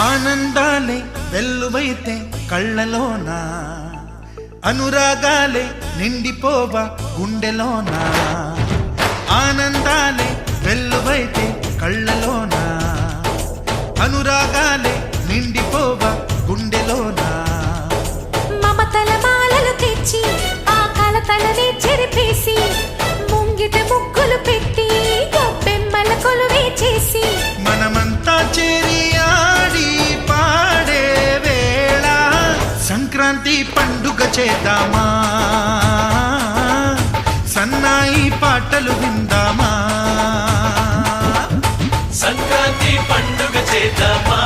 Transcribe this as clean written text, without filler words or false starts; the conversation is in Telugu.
ఆనందాలే వెల్లువైతే కళ్ళలోన, అనురాగాలే నిండిపోవా గుండెలోన. ఆనందాలే వెల్లువైతే కళ్ళలోన, అనురాగాలే నిండిపోవా గుండెలోన. మమతల మాలలు తెచ్చి ఆ కలతలనే చెరిపేసి, ముంగిట ముగ్గులు పెట్టి గొప్పెమ్మల కొలువే చేసి, మనమంతా చేరి ఆడి పాడే వేళ సంక్రాంతి పండుగ చేద్దామా, సన్నాయి పాటలు విందామా. సంక్రాంతి పండుగ చేద్దామా,